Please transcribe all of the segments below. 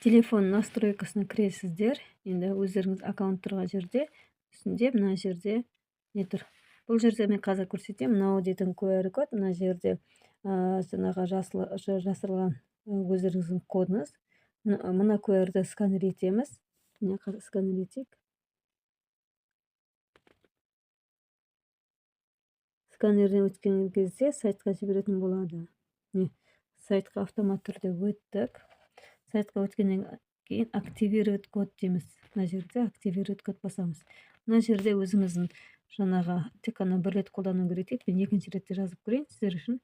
Телефон настройкасына кіресіздер. Енді өздеріңіз аккаунт тұрған жерде, үстінде мына жерде не тұр. Бұл жерде мен қазір көрсетемін. Мынау дейтін QR код. Мына жерде жаңағы жасырылған өздеріңіздің кодыңыз. Мына QR-ді сканер етеміз. Міне сканер етейік. Сканерден өткен кезде сайтқа жіберетін болады. Сайтқа автомат түрде өттік. Сайтқа өткеннен кейін активировать код дейміз. Мына жерде активировать код басамыз. Мына жерде өзіміздің жаңағы тек қана бір рет қолдану керек дейді. Мен екінші ретте жазып көрейін сіздер үшін.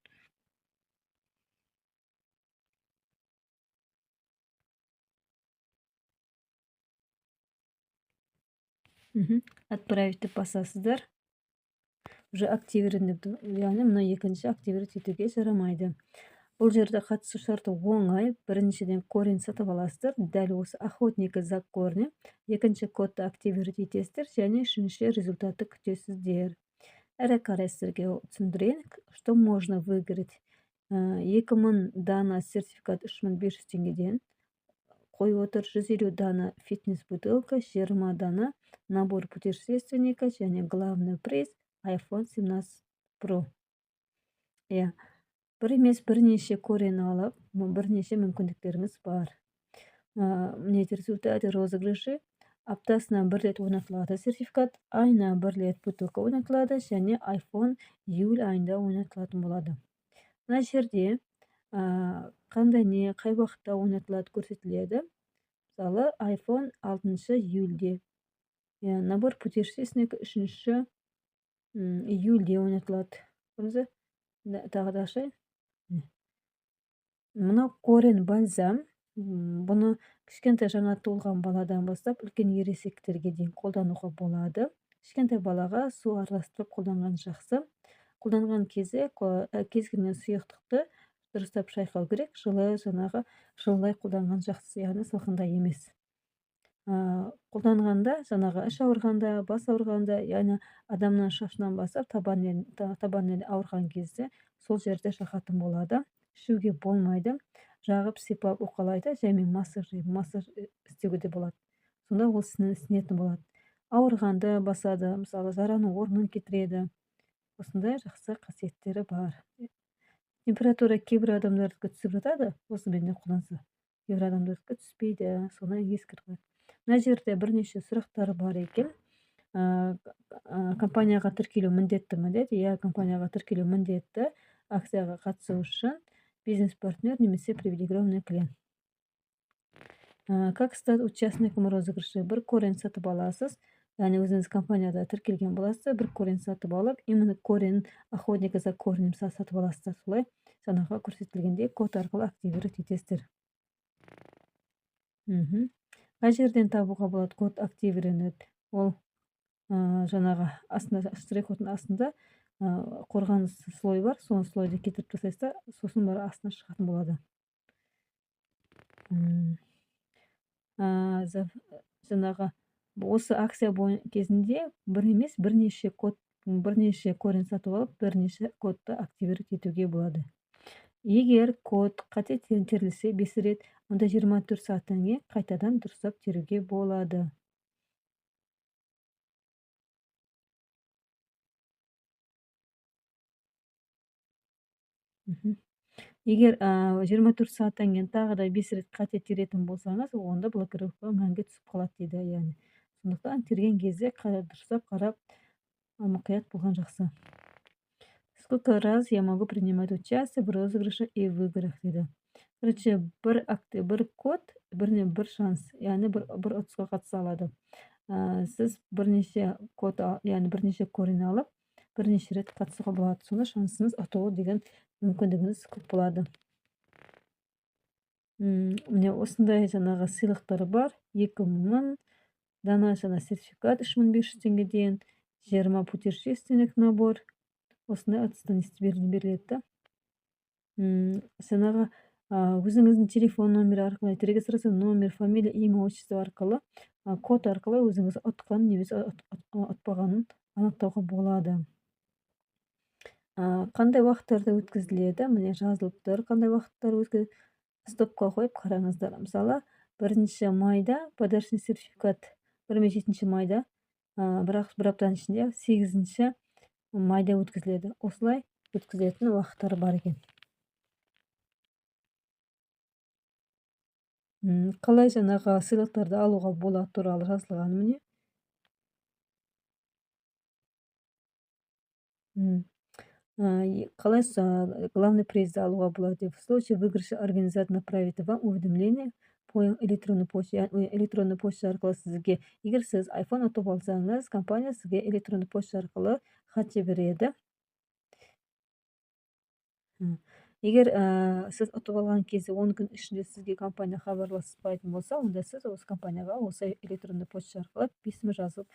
Отправить деп басасыздар. Уже активировать деп, яғни мына екінші активировать етуге жарамайды. Бұл жерде қатысу шарты оңай. Біріншіден корень сатып аласыздар. Дәл осы охотника за корнем. Екінші кодты активировать етесіздер, және үшінші результатты күтесіздер. Әрі қарай сіздерге түсіндірейін, что можно выиграть. 2000 дана сертификат 3500 теңгеден қойып отыр. 150 дана фитнес бутылка, 20 дана набор путешественника, және главный приз iPhone 17 Pro. Бір емес бірнеше корень алып, бірнеше мүмкіндіктеріңіз бар. Міне результаты розыгрыши. Аптасына бір рет ойнатылады сертификат, айына бір рет бутылка ойнатылады, және iPhone июль айында ойнатылатын болады. Мына жерде қандай не, қай уақытта ойнатылады көрсетіледі. Мысалы, iPhone 6 июльде. Набор путешественника 3 июльде ойнатылады. Тағы да ашайын. Мына корень бальзам. Бұны кішкентай жаңа туылған баладан бастап үлкен ересектерге дейін қолдануға болады. Кішкентай балаға су араластырып қолданған жақсы. Қолданған кезде кез келген сұйықтықты дұрыстап шайқау керек. Жылылай қолданған жақсы, яғни салқындай емес. Қолданғанда жаңағы іш ауырғанда, бас ауырғанда, яғни адамның шашынан бастап табан ауырған кезде сол жерде жағатын болады. Ішуге болмайды. Жағып, сипап, уқалайды, және массаж істеуге де болады. Сонда ол сінетін болады. Ауырғанды басады, мысалы жараның орнын кетіреді. Осындай жақсы қасиеттері бар. Температура кейбір адамдардікі түсіп жатады, осымен де қолданса. Кейбір адамдардікі түспейді, соны ескертіп. Мына жерде бірнеше сұрақтар бар екен. Компанияға тіркелу міндетті ме деді? Компанияға тіркелу міндетті. Акцияға қатысу үшін бизнес-партнер немесе привилегированный клиент. Как стать участником розыгрыша? Бір корень сатып аласыз. Яғни өзіңіз компанияда тіркелген боласыз, бір корень сатып алып, именно корень охотника за корнем сатып аласыз. Солай жаңағы көрсетілгенде код арқылы активировать етесіздер. Қай жерден табуға болады код активировать? Ол жаңағы астында, штрих-кодтың астында қорғаныс слой бар, соны слойды кетіріп тастайсыздар, сосын бары астына шығатын болады. Жаңағы осы акция кезінде бір емес бірнеше корень сатып алып, бірнеше кодты активировать етуге болады. Егер код қате терілсе 5 рет, онда 24 сағаттан кейін қайтадан дұрыстап теруге болады. Егер 24 сағаттан кейін тағы да 5 рет қате теретін болсаңыз, онда блокировка мәңгі түсіп қалады дейді, яғни. Сондықтан терген кезде дұрыстап қарап, мұқият болған жақсы. Сколько раз я могу принимать участие в розыгрыше и выиграх дейді. Короче, бір код, бір шанс, яғни бір ұтысқа қатыса алады. Сіз бірнеше код, яғни бірнеше корень алып, бірнеше рет қатысуға болады. Сонда шансыңыз ұтылу деген мүмкіндігіңіз көп болады. Міне осындай жаңағы сыйлықтар бар. 2000 дана сертификат 3500 теңгеден, 20 путешественник набор. Осындай отстань беріледі. Жаңағы өзіңіздің телефон номері арқылы, регистрация номер, фамилия, имя, отчество арқылы, код арқылы өзіңіз ұтқан немесе ұтпағанын анықтауға болады. Қандай уақыттарда өткізіледі? Міне жазылып тұр. Қандай уақыттар өткізіледі? Стопқа қойып қараңыздар. Мысалы, 1 майда подарочный сертификат 27 майда, бірақ бір аптаның ішінде 8 майда өткізіледі. Осылай өткізілетін уақыттары бар екен. Қалай жаңағы сыйлықтарды алуға болады туралы жазылған міне. Қалай главный призді алуға болады деп. В случае выигрыша организатор направит вам уведомление по электронной почте. Электронный почта арқылы сізге, егер сіз iPhone ұтып алсаңыз, компания сізге электронный почта арқылы хат жібереді. Егер сіз ұтып алған кезде 10 күн ішінде сізге компания хабарласпайтын болса, онда сіз осы компанияға осы электронный почта арқылы письма жазып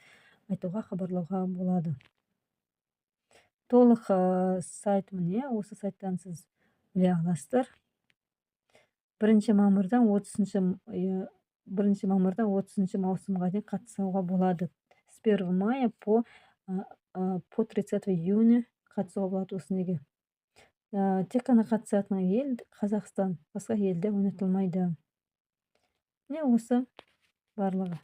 айтуға, хабарлауға болады. Толық сайт міне, осы сайттан сіз біле аласыздар. 1 мамырдан 30 маусымға дейін қатысуға болады. С 1 мая по 30 июня қатысуға болады осы неге. Тек қана қатысатын ел Қазақстан, басқа елде ойнатылмайды. Не осы барлығы.